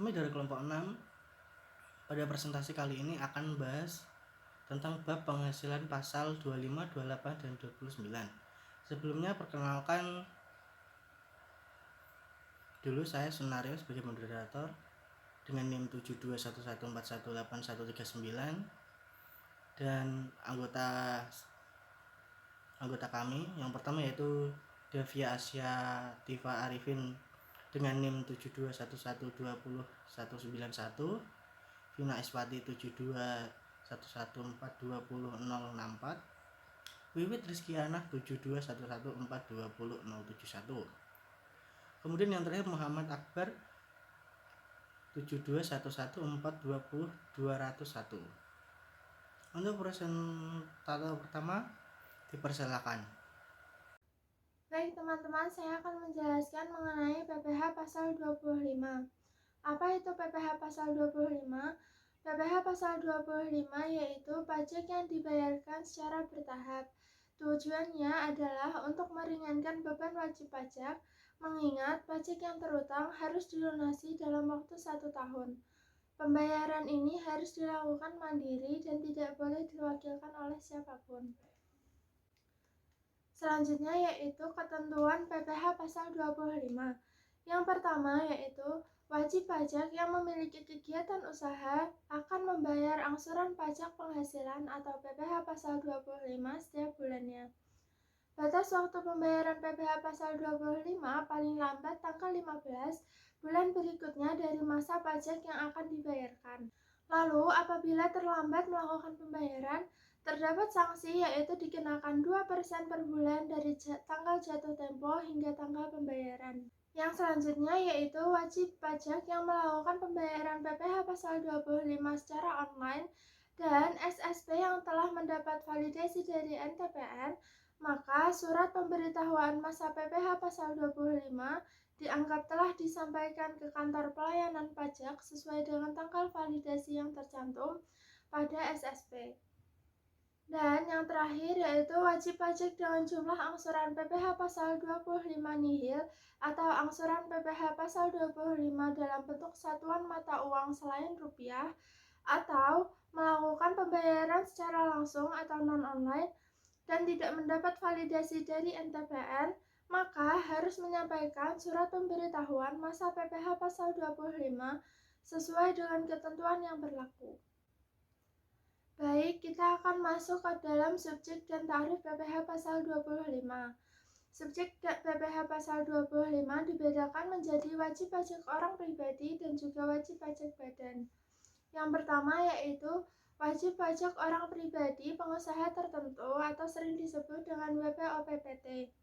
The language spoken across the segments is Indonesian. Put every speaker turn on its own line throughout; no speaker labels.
Kami dari kelompok 6 pada presentasi kali ini akan membahas tentang bab penghasilan pasal 25, 28, dan 29. Sebelumnya perkenalkan dulu, saya Sunario sebagai moderator dengan NIM 7211418139 dan anggota kami yang pertama yaitu Devia Asia Tifa Arifin dengan NIM 7211201191, Vina Eswati 7211420064, Wiwit Rizkiana 7211420071. Kemudian yang terakhir Muhammad Akbar 7211420201. Untuk presentator pertama dipersilakan.
Baik teman-teman, saya akan menjelaskan mengenai PPh pasal 25. Apa itu PPh pasal 25? PPh pasal 25 yaitu pajak yang dibayarkan secara bertahap. Tujuannya adalah untuk meringankan beban wajib pajak, mengingat pajak yang terutang harus dilunasi dalam waktu 1 tahun. Pembayaran ini harus dilakukan mandiri dan tidak boleh diwakilkan oleh siapapun. Selanjutnya yaitu ketentuan PPh pasal 25. Yang pertama yaitu wajib pajak yang memiliki kegiatan usaha akan membayar angsuran pajak penghasilan atau PPh pasal 25 setiap bulannya. Batas waktu pembayaran PPh pasal 25 paling lambat tanggal 15 bulan berikutnya dari masa pajak yang akan dibayarkan. Lalu apabila terlambat melakukan pembayaran, terdapat sanksi yaitu dikenakan 2% per bulan dari tanggal jatuh tempo hingga tanggal pembayaran. Yang selanjutnya yaitu wajib pajak yang melakukan pembayaran PPh pasal 25 secara online dan SSP yang telah mendapat validasi dari NTPN, maka surat pemberitahuan masa PPh pasal 25 dianggap telah disampaikan ke kantor pelayanan pajak sesuai dengan tanggal validasi yang tercantum pada SSP. Dan yang terakhir yaitu wajib pajak dengan jumlah angsuran PPh pasal 25 nihil atau angsuran PPh pasal 25 dalam bentuk satuan mata uang selain rupiah atau melakukan pembayaran secara langsung atau non-online dan tidak mendapat validasi dari NTPN, maka harus menyampaikan surat pemberitahuan masa PPh pasal 25 sesuai dengan ketentuan yang berlaku. Baik, kita akan masuk ke dalam subjek dan tarif PPh pasal 25. Subjek PPh pasal 25 dibedakan menjadi wajib pajak orang pribadi dan juga wajib pajak badan. Yang pertama yaitu wajib pajak orang pribadi pengusaha tertentu atau sering disebut dengan WPOPPT.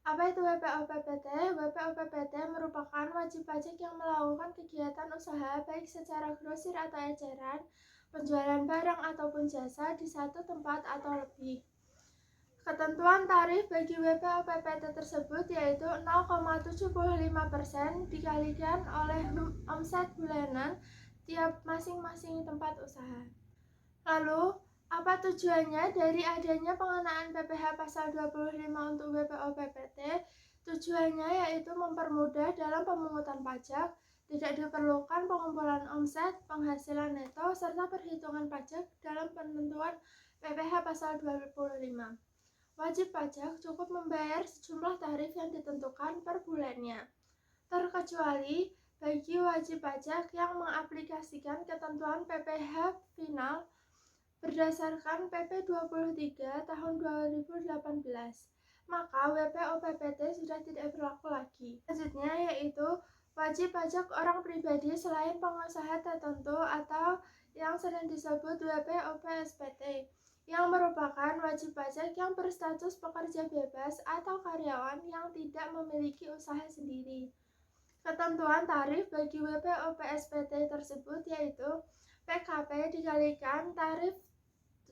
Apa itu WPOPPT? WPOPPT merupakan wajib pajak yang melakukan kegiatan usaha baik secara grosir atau eceran, penjualan barang ataupun jasa di satu tempat atau lebih. Ketentuan tarif bagi WPOPPT tersebut yaitu 0,75% dikalikan oleh omset bulanan tiap masing-masing tempat usaha. Lalu, apa tujuannya dari adanya pengenaan PPh pasal 25 untuk WPOPPT? Tujuannya yaitu mempermudah dalam pemungutan pajak, tidak diperlukan pengumpulan omset, penghasilan neto, serta perhitungan pajak dalam penentuan PPh pasal 25. Wajib pajak cukup membayar sejumlah tarif yang ditentukan per bulannya, terkecuali bagi wajib pajak yang mengaplikasikan ketentuan PPh final berdasarkan PP 23 tahun 2018, maka WPOPPT sudah tidak berlaku lagi. Selanjutnya yaitu wajib pajak orang pribadi selain pengusaha tertentu atau yang sering disebut WPOPSPT, yang merupakan wajib pajak yang berstatus pekerja bebas atau karyawan yang tidak memiliki usaha sendiri. Ketentuan tarif bagi WPOPSPT tersebut yaitu PKP dikalikan tarif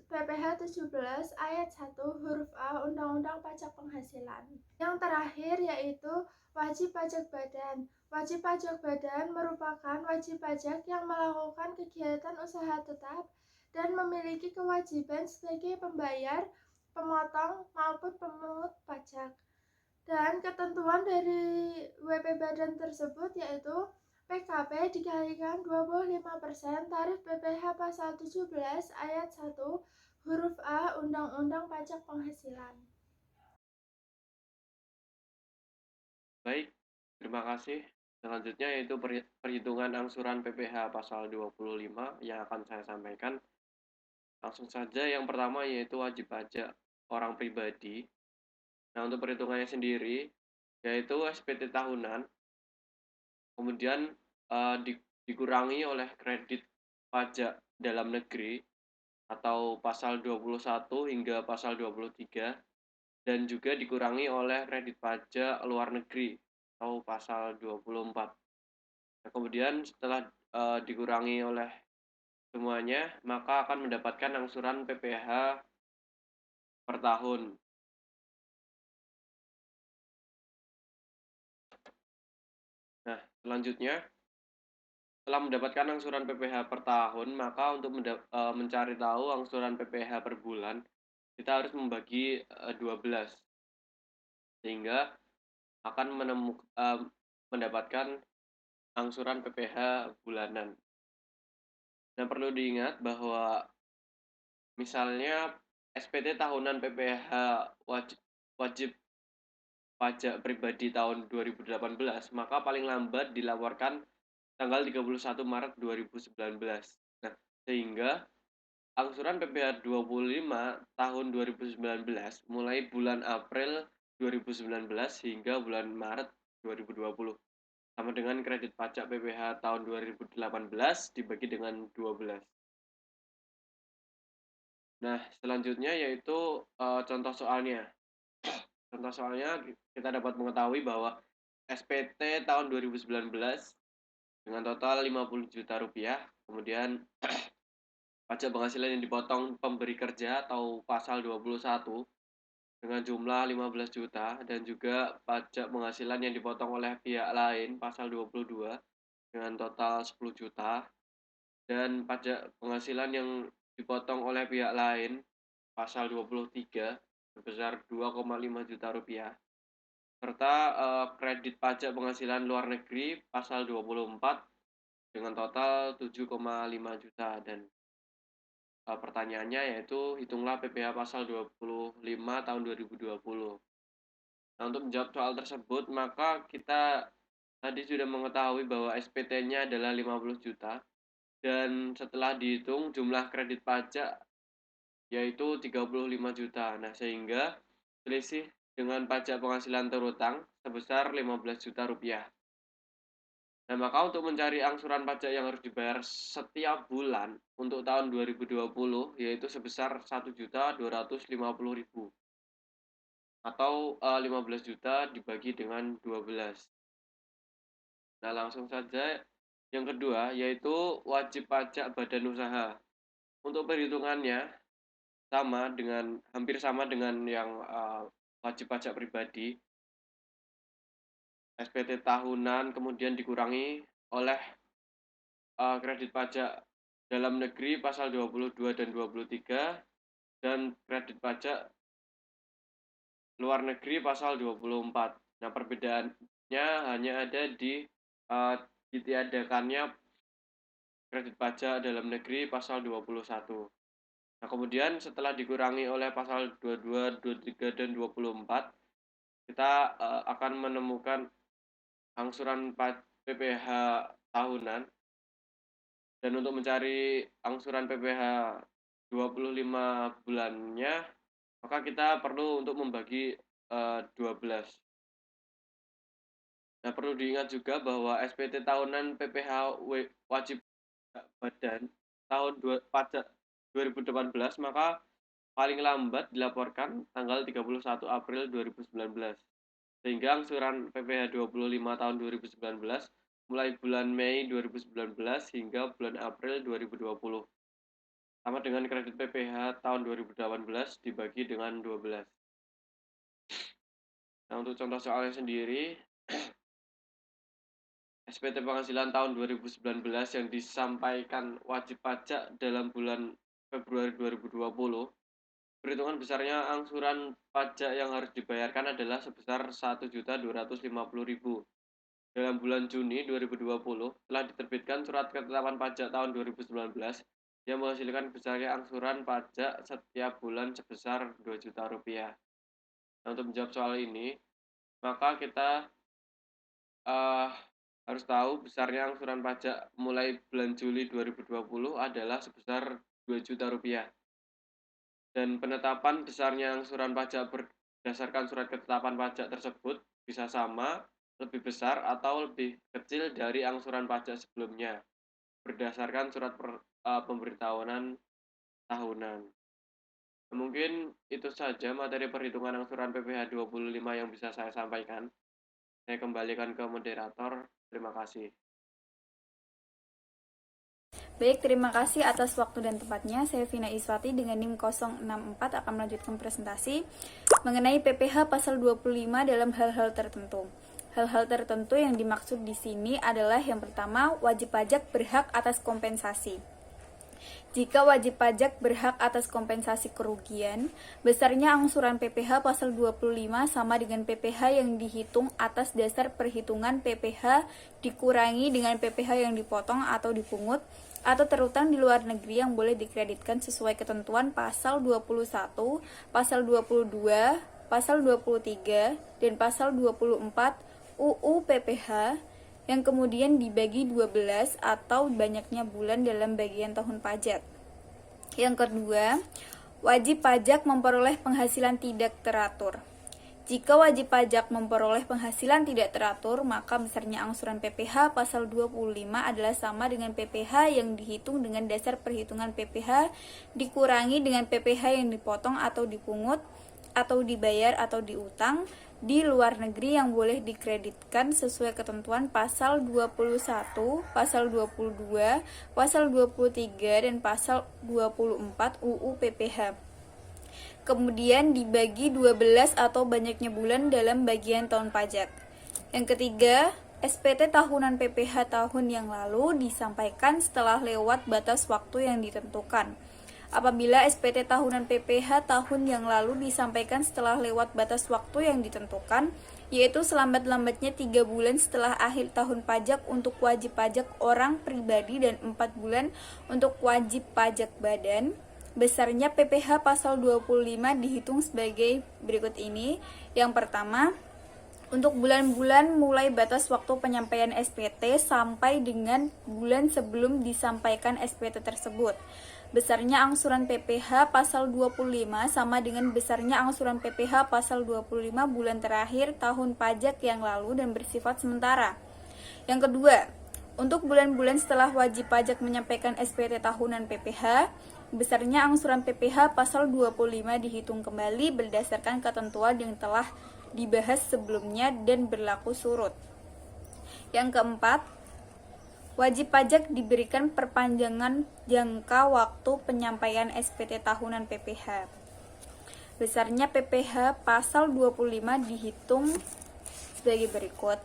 PPh 17 ayat 1 huruf A Undang-Undang Pajak Penghasilan. Yang terakhir yaitu wajib pajak badan. Wajib pajak badan merupakan wajib pajak yang melakukan kegiatan usaha tetap dan memiliki kewajiban sebagai pembayar, pemotong maupun pemungut pajak. Dan ketentuan dari WP badan tersebut yaitu PKP dikalikan 25% tarif PPh pasal 17 ayat 1 huruf A Undang-Undang Pajak Penghasilan.
Baik, terima kasih. Selanjutnya yaitu perhitungan angsuran PPh pasal 25 yang akan saya sampaikan. Langsung saja yang pertama yaitu wajib pajak orang pribadi. Nah, untuk perhitungannya sendiri yaitu SPT tahunan, kemudian dikurangi oleh kredit pajak dalam negeri atau pasal 21 hingga pasal 23 dan juga dikurangi oleh kredit pajak luar negeri atau pasal 24. Nah, kemudian setelah dikurangi oleh semuanya, maka akan mendapatkan angsuran PPh per tahun. Nah, selanjutnya, setelah mendapatkan angsuran PPh per tahun, maka untuk mencari tahu angsuran PPh per bulan, kita harus membagi 12, sehingga akan mendapatkan angsuran PPh bulanan. Nah, perlu diingat bahwa misalnya SPT tahunan PPh wajib pajak pribadi tahun 2018, maka paling lambat dilaporkan tanggal 31 Maret 2019. Nah, sehingga angsuran PPh 25 tahun 2019 mulai bulan April 2019 hingga bulan Maret 2020. Sama dengan kredit pajak PPh tahun 2018 dibagi dengan 12. Nah, selanjutnya yaitu contoh soalnya. Contoh soalnya kita dapat mengetahui bahwa SPT tahun 2019 dengan total 50 juta rupiah, kemudian pajak penghasilan yang dipotong pemberi kerja atau pasal 21 dengan jumlah 15 juta dan juga pajak penghasilan yang dipotong oleh pihak lain pasal 22 dengan total 10 juta dan pajak penghasilan yang dipotong oleh pihak lain pasal 23 sebesar 2,5 juta rupiah serta kredit pajak penghasilan luar negeri pasal 24 dengan total 7,5 juta dan pertanyaannya yaitu hitunglah PPh pasal 25 tahun 2020. Nah, untuk menjawab soal tersebut, maka kita tadi sudah mengetahui bahwa SPT-nya adalah 50 juta dan setelah dihitung jumlah kredit pajak yaitu 35 juta. Nah, sehingga selisih dengan pajak penghasilan terutang sebesar 15 juta rupiah. Nah, maka untuk mencari angsuran pajak yang harus dibayar setiap bulan untuk tahun 2020 yaitu sebesar 1.250.000 atau 15 juta dibagi dengan 12. Nah, langsung saja yang kedua yaitu wajib pajak badan usaha. Untuk perhitungannya hampir sama dengan yang wajib pajak pribadi. SPT tahunan kemudian dikurangi oleh kredit pajak dalam negeri pasal 22 dan 23 dan kredit pajak luar negeri pasal 24. Nah, perbedaannya hanya ada di ditiadakannya kredit pajak dalam negeri pasal 21. Nah, kemudian setelah dikurangi oleh pasal 22, 23 dan 24, kita akan menemukan angsuran PPh tahunan. Dan untuk mencari angsuran PPh 25 bulannya, maka kita perlu untuk membagi 12. Nah, perlu diingat juga bahwa SPT tahunan PPh wajib badan tahun pajak 2018 maka paling lambat dilaporkan tanggal 31 April 2019. Sehingga angsuran PPh 25 tahun 2019 mulai bulan Mei 2019 hingga bulan April 2020. Sama dengan kredit PPh tahun 2018 dibagi dengan 12. Nah, untuk contoh soalnya sendiri, SPT penghasilan tahun 2019 yang disampaikan wajib pajak dalam bulan Februari 2020, perhitungan besarnya angsuran pajak yang harus dibayarkan adalah sebesar 1.250.000 dalam bulan Juni 2020 telah diterbitkan Surat Ketetapan Pajak tahun 2019 yang menghasilkan besarnya angsuran pajak setiap bulan sebesar Rp2 juta. Nah, untuk menjawab soal ini, maka kita harus tahu besarnya angsuran pajak mulai bulan Juli 2020 adalah sebesar Rp2 juta. Dan penetapan besarnya angsuran pajak berdasarkan surat ketetapan pajak tersebut bisa sama, lebih besar, atau lebih kecil dari angsuran pajak sebelumnya berdasarkan surat pemberitahuan tahunan. Nah, mungkin itu saja materi perhitungan angsuran PPh 25 yang bisa saya sampaikan. Saya kembalikan ke moderator. Terima kasih.
Baik, terima kasih atas waktu dan tempatnya. Saya Vina Iswati dengan NIM 064 akan melanjutkan presentasi mengenai PPh pasal 25 dalam hal-hal tertentu. Hal-hal tertentu yang dimaksud di sini adalah yang pertama, wajib pajak berhak atas kompensasi. Jika wajib pajak berhak atas kompensasi kerugian, besarnya angsuran PPh pasal 25 sama dengan PPh yang dihitung atas dasar perhitungan PPh dikurangi dengan PPh yang dipotong atau dipungut atau terutang di luar negeri yang boleh dikreditkan sesuai ketentuan pasal 21, pasal 22, pasal 23, dan pasal 24 UU PPh yang kemudian dibagi 12 atau banyaknya bulan dalam bagian tahun pajak. Yang kedua, wajib pajak memperoleh penghasilan tidak teratur. Jika wajib pajak memperoleh penghasilan tidak teratur, maka besarnya angsuran PPh pasal 25 adalah sama dengan PPh yang dihitung dengan dasar perhitungan PPh dikurangi dengan PPh yang dipotong atau dipungut atau dibayar atau diutang di luar negeri yang boleh dikreditkan sesuai ketentuan pasal 21, pasal 22, pasal 23, dan pasal 24 UU PPh. Kemudian dibagi 12 atau banyaknya bulan dalam bagian tahun pajak. Yang ketiga, SPT tahunan PPh tahun yang lalu disampaikan setelah lewat batas waktu yang ditentukan. Apabila SPT tahunan PPh tahun yang lalu disampaikan setelah lewat batas waktu yang ditentukan, yaitu selambat-lambatnya 3 bulan setelah akhir tahun pajak untuk wajib pajak orang pribadi dan 4 bulan untuk wajib pajak badan, besarnya PPh pasal 25 dihitung sebagai berikut ini. Yang pertama, untuk bulan-bulan mulai batas waktu penyampaian SPT sampai dengan bulan sebelum disampaikan SPT tersebut. Besarnya angsuran PPh pasal 25 sama dengan besarnya angsuran PPh pasal 25 bulan terakhir tahun pajak yang lalu dan bersifat sementara. Yang kedua, untuk bulan-bulan setelah wajib pajak menyampaikan SPT tahunan PPh, besarnya angsuran PPh pasal 25 dihitung kembali berdasarkan ketentuan yang telah dibahas sebelumnya dan berlaku surut. Yang keempat, wajib pajak diberikan perpanjangan jangka waktu penyampaian SPT tahunan PPh. Besarnya PPh pasal 25 dihitung sebagai berikut.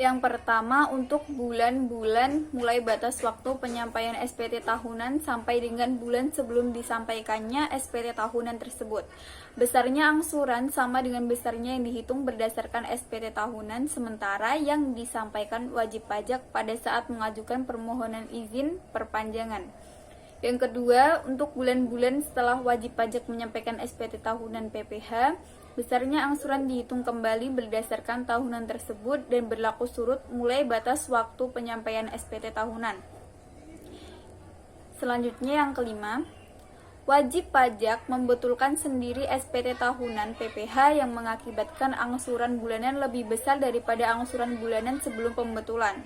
Yang pertama, untuk bulan-bulan mulai batas waktu penyampaian SPT tahunan sampai dengan bulan sebelum disampaikannya SPT tahunan tersebut. Besarnya angsuran sama dengan besarnya yang dihitung berdasarkan SPT tahunan sementara yang disampaikan wajib pajak pada saat mengajukan permohonan izin perpanjangan. Yang kedua, untuk bulan-bulan setelah wajib pajak menyampaikan SPT tahunan PPh, besarnya angsuran dihitung kembali berdasarkan tahunan tersebut dan berlaku surut mulai batas waktu penyampaian SPT tahunan. Selanjutnya yang kelima, wajib pajak membetulkan sendiri SPT tahunan PPh yang mengakibatkan angsuran bulanan lebih besar daripada angsuran bulanan sebelum pembetulan.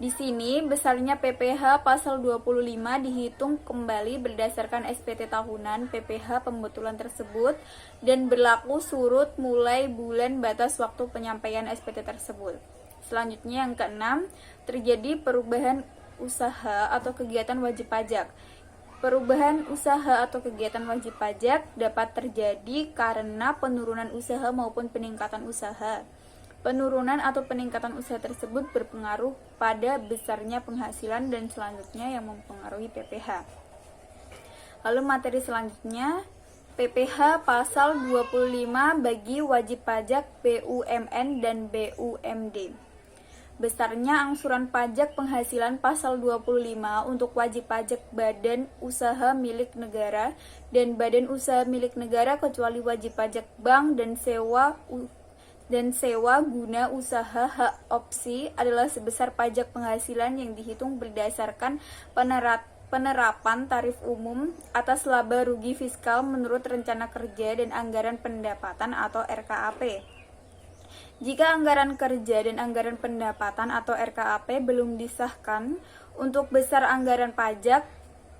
Di sini, besarnya PPh pasal 25 dihitung kembali berdasarkan SPT tahunan PPh pembetulan tersebut dan berlaku surut mulai bulan batas waktu penyampaian SPT tersebut. Selanjutnya yang keenam, terjadi perubahan usaha atau kegiatan wajib pajak. Perubahan usaha atau kegiatan wajib pajak dapat terjadi karena penurunan usaha maupun peningkatan usaha. Penurunan atau peningkatan usaha tersebut berpengaruh pada besarnya penghasilan dan selanjutnya yang mempengaruhi PPh. Lalu materi selanjutnya, PPh pasal 25 bagi wajib pajak BUMN dan BUMD. Besarnya angsuran pajak penghasilan pasal 25 untuk wajib pajak badan usaha milik negara dan badan usaha milik negara kecuali wajib pajak bank dan sewa guna usaha hak opsi adalah sebesar pajak penghasilan yang dihitung berdasarkan penerapan tarif umum atas laba rugi fiskal menurut rencana kerja dan anggaran pendapatan atau RKAP. Jika anggaran kerja dan anggaran pendapatan atau RKAP belum disahkan, untuk besar anggaran pajak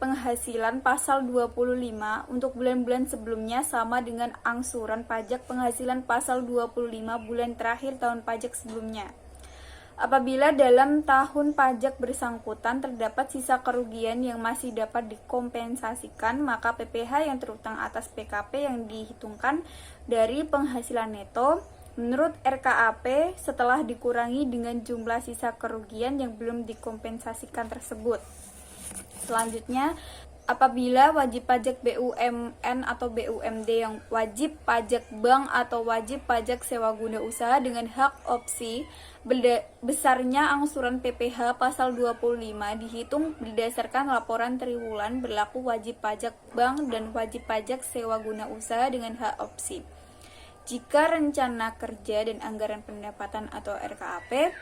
penghasilan pasal 25 untuk bulan-bulan sebelumnya sama dengan angsuran pajak penghasilan pasal 25 bulan terakhir tahun pajak sebelumnya. Apabila dalam tahun pajak bersangkutan terdapat sisa kerugian yang masih dapat dikompensasikan, maka PPh yang terutang atas PKP yang dihitungkan dari penghasilan neto menurut RKAP setelah dikurangi dengan jumlah sisa kerugian yang belum dikompensasikan tersebut. Selanjutnya, apabila wajib pajak BUMN atau BUMD yang wajib pajak bank atau wajib pajak sewa guna usaha dengan hak opsi, besarnya angsuran PPh pasal 25 dihitung berdasarkan laporan triwulan berlaku wajib pajak bank dan wajib pajak sewa guna usaha dengan hak opsi. Jika rencana kerja dan anggaran pendapatan atau RKAP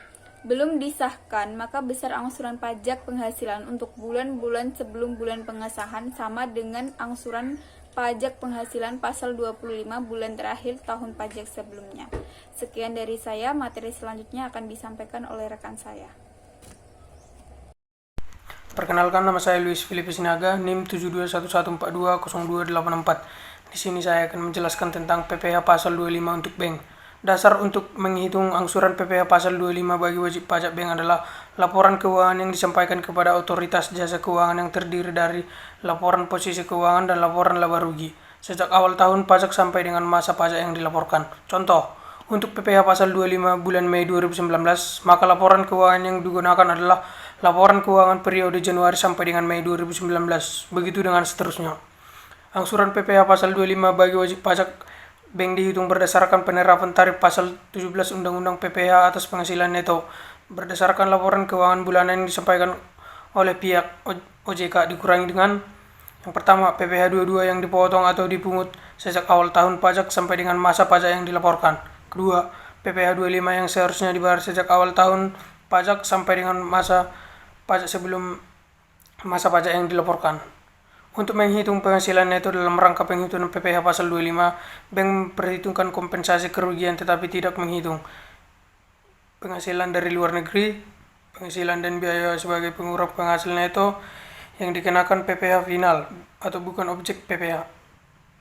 belum disahkan, maka besar angsuran pajak penghasilan untuk bulan-bulan sebelum bulan pengesahan sama dengan angsuran pajak penghasilan pasal 25 bulan terakhir tahun pajak sebelumnya. Sekian dari saya, materi selanjutnya akan disampaikan oleh rekan saya.
Perkenalkan, nama saya Luis Filipe Sinaga, NIM 7211420284. Di sini saya akan menjelaskan tentang PPh pasal 25 untuk bank. Dasar untuk menghitung angsuran PPh pasal 25 bagi wajib pajak bank adalah laporan keuangan yang disampaikan kepada otoritas jasa keuangan yang terdiri dari laporan posisi keuangan dan laporan laba rugi sejak awal tahun pajak sampai dengan masa pajak yang dilaporkan. Contoh, untuk PPh pasal 25 bulan Mei 2019, maka laporan keuangan yang digunakan adalah laporan keuangan periode Januari sampai dengan Mei 2019. Begitu dengan seterusnya. Angsuran PPh pasal 25 bagi wajib pajak bank dihitung berdasarkan penerapan tarif pasal 17 Undang-Undang PPh atas penghasilan neto berdasarkan laporan keuangan bulanan yang disampaikan oleh pihak OJK dikurangi dengan yang pertama, PPh 22 yang dipotong atau dipungut sejak awal tahun pajak sampai dengan masa pajak yang dilaporkan. Kedua, PPh 25 yang seharusnya dibayar sejak awal tahun pajak sampai dengan masa pajak sebelum masa pajak yang dilaporkan. Untuk menghitung penghasilan neto dalam rangka penghitungan PPh pasal 25, bank memperhitungkan kompensasi kerugian tetapi tidak menghitung penghasilan dari luar negeri, penghasilan dan biaya sebagai pengurang penghasilan neto yang dikenakan PPh final atau bukan objek PPh.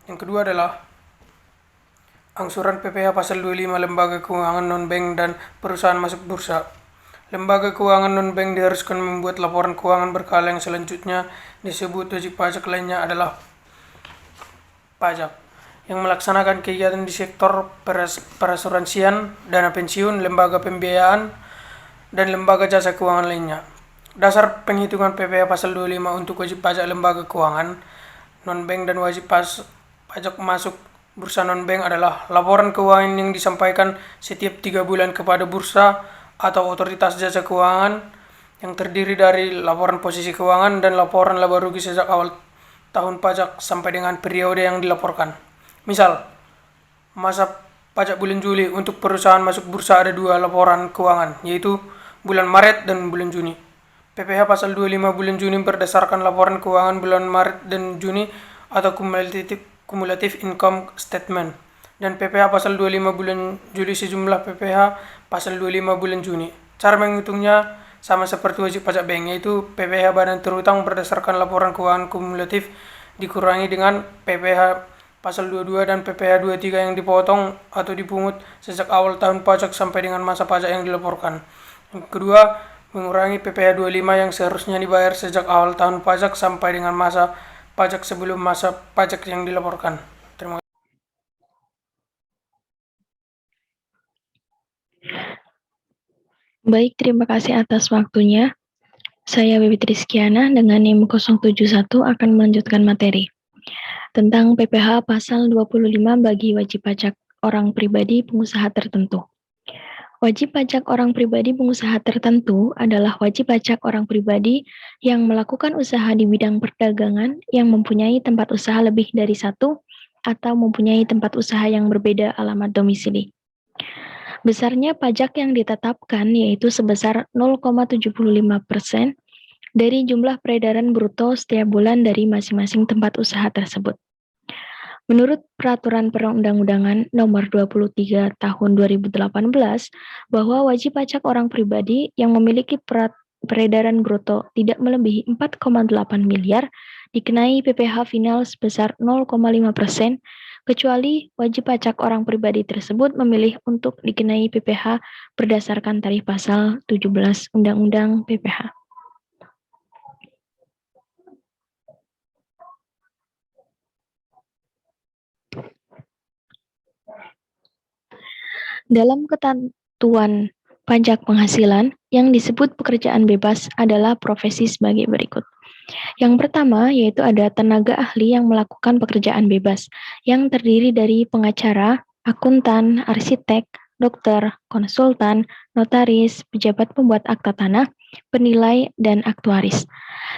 Yang kedua adalah angsuran PPh pasal 25 lembaga keuangan non-bank dan perusahaan masuk bursa. Lembaga keuangan non-bank diharuskan membuat laporan keuangan berkala yang selanjutnya disebut wajib pajak lainnya adalah pajak yang melaksanakan kegiatan di sektor perasuransian, dana pensiun, lembaga pembiayaan, dan lembaga jasa keuangan lainnya. Dasar penghitungan PPh pasal 25 untuk wajib pajak lembaga keuangan non-bank dan wajib pajak masuk bursa non-bank adalah laporan keuangan yang disampaikan setiap 3 bulan kepada bursa atau otoritas jasa keuangan yang terdiri dari laporan posisi keuangan dan laporan laba rugi sejak awal tahun pajak sampai dengan periode yang dilaporkan. Misal, masa pajak bulan Juli untuk perusahaan masuk bursa ada 2 laporan keuangan, yaitu bulan Maret dan bulan Juni. PPh pasal 25 bulan Juni berdasarkan laporan keuangan bulan Maret dan Juni atau cumulative income statement. Dan PPh pasal 25 bulan Juli sejumlah PPh pasal 25 bulan Juni. Cara menghitungnya sama seperti wajib pajak bank, yaitu PPh badan terutang berdasarkan laporan keuangan kumulatif dikurangi dengan PPh pasal 22 dan PPh 23 yang dipotong atau dipungut sejak awal tahun pajak sampai dengan masa pajak yang dilaporkan. Yang kedua, mengurangi PPh 25 yang seharusnya dibayar sejak awal tahun pajak sampai dengan masa pajak sebelum masa pajak yang dilaporkan. Terima kasih.
Baik, terima kasih atas waktunya. Saya Bibit Rizkiana dengan NIM 071 akan melanjutkan materi. tentang PPh pasal 25 bagi wajib pajak orang pribadi pengusaha tertentu. Wajib pajak orang pribadi pengusaha tertentu adalah wajib pajak orang pribadi yang melakukan usaha di bidang perdagangan yang mempunyai tempat usaha lebih dari satu atau mempunyai tempat usaha yang berbeda alamat domisili. Besarnya pajak yang ditetapkan yaitu sebesar 0,75% dari jumlah peredaran bruto setiap bulan dari masing-masing tempat usaha tersebut. Menurut Peraturan Perundang-undangan Nomor 23 Tahun 2018, bahwa wajib pajak orang pribadi yang memiliki peredaran bruto tidak melebihi 4,8 miliar dikenai PPh final sebesar 0,5%, kecuali wajib pajak orang pribadi tersebut memilih untuk dikenai PPh berdasarkan tarif pasal 17 Undang-Undang PPh. Dalam ketentuan pajak penghasilan, yang disebut pekerjaan bebas adalah profesi sebagai berikut. Yang pertama yaitu ada tenaga ahli yang melakukan pekerjaan bebas, yang terdiri dari pengacara, akuntan, arsitek, dokter, konsultan, notaris, pejabat pembuat akta tanah, penilai, dan aktuaris.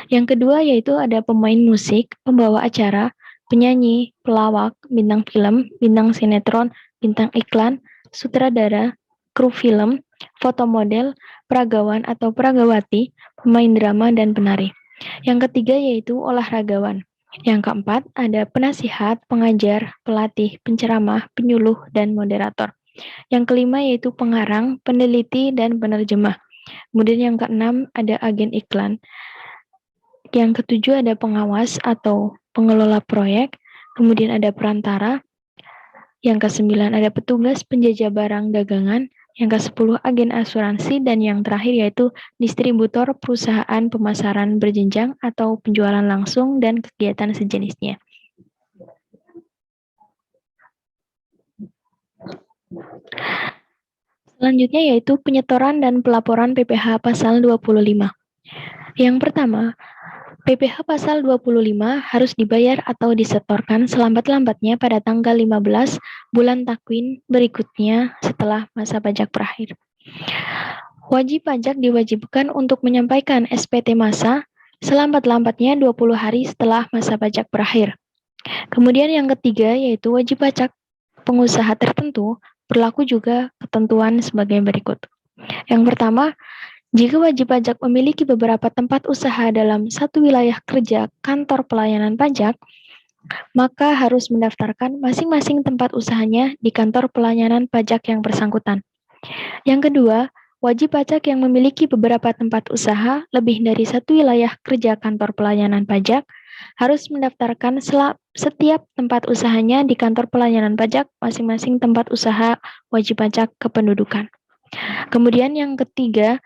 Yang kedua yaitu ada pemain musik, pembawa acara, penyanyi, pelawak, bintang film, bintang sinetron, bintang iklan, sutradara, kru film, foto model, peragawan atau peragawati, pemain drama, dan penari. Yang ketiga yaitu olahragawan. Yang keempat ada penasihat, pengajar, pelatih, penceramah, penyuluh, dan moderator. Yang kelima yaitu pengarang, peneliti, dan penerjemah. Kemudian yang keenam ada agen iklan. Yang ketujuh ada pengawas atau pengelola proyek. Kemudian ada perantara. Yang kesembilan ada petugas penjajah barang dagangan. Yang kesepuluh agen asuransi. Dan yang terakhir yaitu distributor perusahaan pemasaran berjenjang atau penjualan langsung dan kegiatan sejenisnya. Selanjutnya yaitu penyetoran dan pelaporan PPh pasal 25. Yang pertama, PPh pasal 25 harus dibayar atau disetorkan selambat-lambatnya pada tanggal 15 bulan takwin berikutnya setelah masa pajak berakhir. Wajib pajak diwajibkan untuk menyampaikan SPT masa selambat-lambatnya 20 hari setelah masa pajak berakhir. Kemudian yang ketiga yaitu wajib pajak pengusaha tertentu berlaku juga ketentuan sebagai berikut. Yang pertama, jika wajib pajak memiliki beberapa tempat usaha dalam satu wilayah kerja kantor pelayanan pajak, maka harus mendaftarkan masing-masing tempat usahanya di kantor pelayanan pajak yang bersangkutan. Yang kedua, wajib pajak yang memiliki beberapa tempat usaha lebih dari satu wilayah kerja kantor pelayanan pajak harus mendaftarkan setiap tempat usahanya di kantor pelayanan pajak masing-masing tempat usaha wajib pajak kependudukan. Kemudian yang ketiga,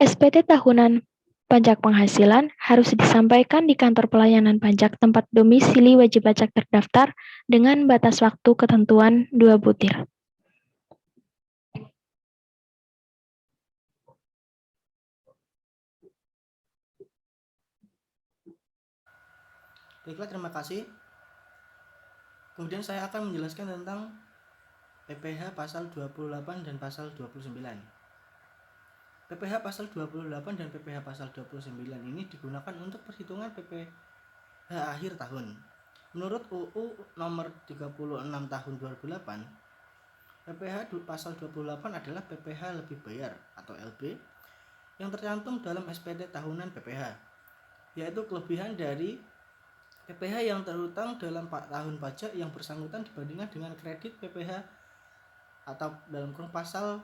SPT tahunan pajak penghasilan harus disampaikan di kantor pelayanan pajak tempat domisili wajib pajak terdaftar dengan batas waktu ketentuan 2 butir.
Baiklah, terima kasih. Kemudian saya akan menjelaskan tentang PPh pasal 28 dan pasal 29. PPh pasal 28 dan PPh pasal 29 ini digunakan untuk perhitungan PPh akhir tahun. Menurut UU nomor 36 tahun 2008, PPh pasal 28 adalah PPh lebih bayar atau LB yang tercantum dalam SPT tahunan PPh, yaitu kelebihan dari PPh yang terutang dalam tahun pajak yang bersangkutan dibandingkan dengan kredit PPh atau dalam kurung pasal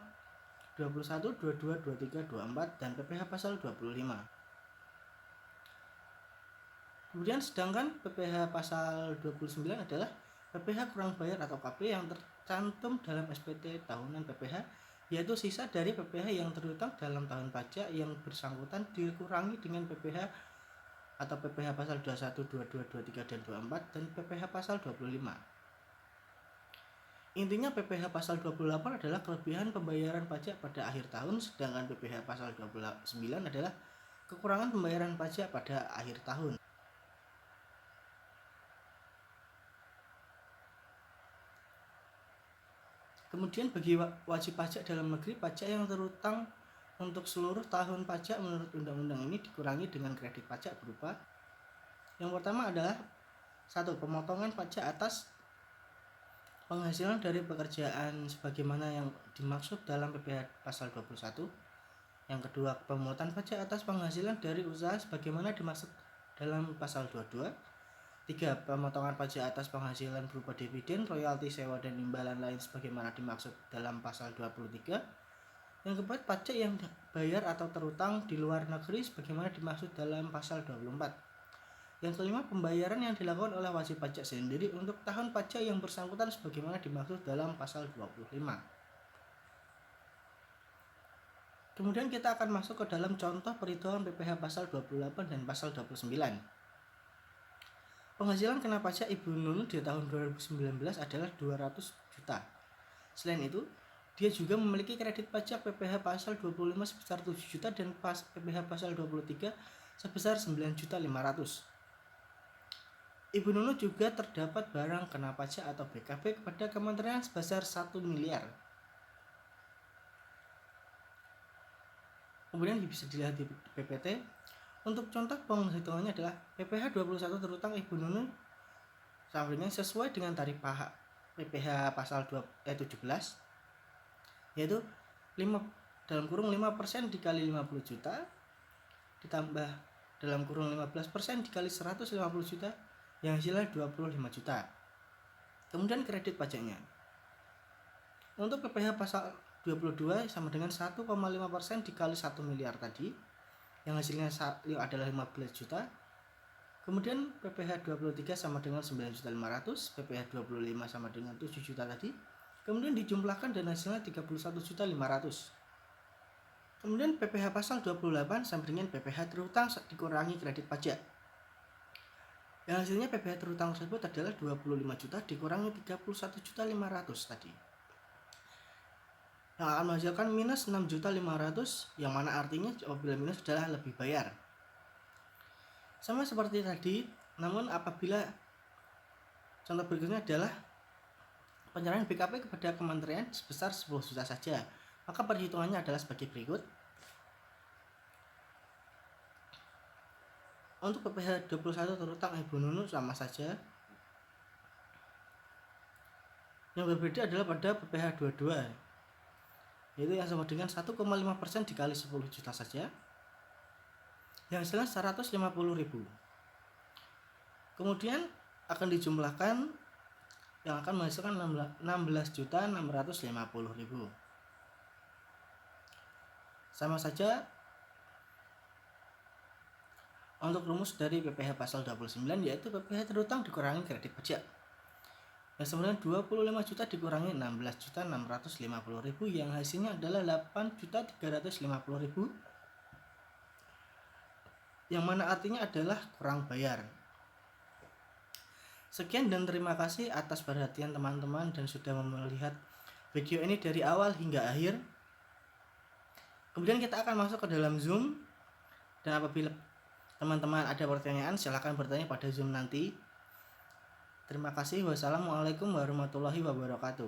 21, 22, 23, 24 dan PPh pasal 25. Kemudian sedangkan PPh pasal 29 adalah PPh kurang bayar atau KP yang tercantum dalam SPT tahunan PPh, yaitu sisa dari PPh yang terutang dalam tahun pajak yang bersangkutan dikurangi dengan PPh atau PPh pasal 21, 22, 23, dan 24 dan PPh pasal 25. Intinya PPh pasal 28 adalah kelebihan pembayaran pajak pada akhir tahun, sedangkan PPh pasal 29 adalah kekurangan pembayaran pajak pada akhir tahun. Kemudian bagi wajib pajak dalam negeri, pajak yang terutang untuk seluruh tahun pajak menurut undang-undang ini dikurangi dengan kredit pajak berupa yang pertama adalah 1. Pemotongan pajak atas penghasilan dari pekerjaan sebagaimana yang dimaksud dalam PPh pasal 21. Yang kedua, pemungutan pajak atas penghasilan dari usaha sebagaimana dimaksud dalam pasal 22. 3. Pemotongan pajak atas penghasilan berupa dividen, royalti, sewa, dan imbalan lain sebagaimana dimaksud dalam pasal 23. Yang keempat, pajak yang dibayar atau terutang di luar negeri sebagaimana dimaksud dalam pasal 24. Yang kelima, pembayaran yang dilakukan oleh wajib pajak sendiri untuk tahun pajak yang bersangkutan sebagaimana dimaksud dalam pasal 25. Kemudian kita akan masuk ke dalam contoh perhitungan PPh pasal 28 dan pasal 29. Penghasilan kena pajak Ibu Nunung di tahun 2019 adalah 200 juta. Selain itu, dia juga memiliki kredit pajak PPh pasal 25 sebesar 7 juta dan PPh pasal 23 sebesar 9.500.000. Ibu Nunung juga terdapat barang kena pajak atau BKP kepada kementerian sebesar 1 miliar. Kemudian bisa dilihat di PPT. Untuk contoh penghitungannya adalah PPh 21 terutang Ibu Nunung sampai sesuai dengan tarif PPh pasal 17, yaitu 5% dikali 50 juta ditambah dalam kurung 15% dikali 150 juta yang hasilnya 25 juta. Kemudian kredit pajaknya. Untuk PPh pasal 22 sama dengan 1,5% dikali 1 miliar tadi yang hasilnya adalah 15 juta. Kemudian PPh 23 sama dengan 9.500.000, PPh 25 sama dengan 7 juta tadi. Kemudian dijumlahkan dan hasilnya 31.500.000. Kemudian PPh pasal 28 sama dengan PPh terutang dikurangi kredit pajak. Yang hasilnya PPh terutang tersebut adalah 25 juta dikurangi 31.500.000 tadi. Yang akan menghasilkan minus 6.500.000, yang mana artinya apabila minus adalah lebih bayar. Sama seperti tadi, namun apabila contoh berikutnya adalah penyerahan BKP kepada kementerian sebesar 10 juta saja, maka perhitungannya adalah sebagai berikut. Untuk PPh 21 terutang Ibu Nunung sama saja. Yang berbeda adalah pada PPh 22, yaitu yang sama dengan 1,5% dikali 10 juta saja, yang hasilnya 150.000. Kemudian akan dijumlahkan yang akan menghasilkan 16.650.000. Sama saja untuk rumus dari PPh pasal 29, yaitu PPh terutang dikurangi kredit pajak. Yang sebenarnya 25 juta dikurangi 16.650.000 yang hasilnya adalah 8.350.000, yang mana artinya adalah kurang bayar. Sekian dan terima kasih atas perhatian teman-teman dan sudah melihat video ini dari awal hingga akhir. Kemudian kita akan masuk ke dalam Zoom, dan apabila teman-teman ada pertanyaan silahkan bertanya pada Zoom nanti. Terima kasih. Wassalamualaikum warahmatullahi wabarakatuh.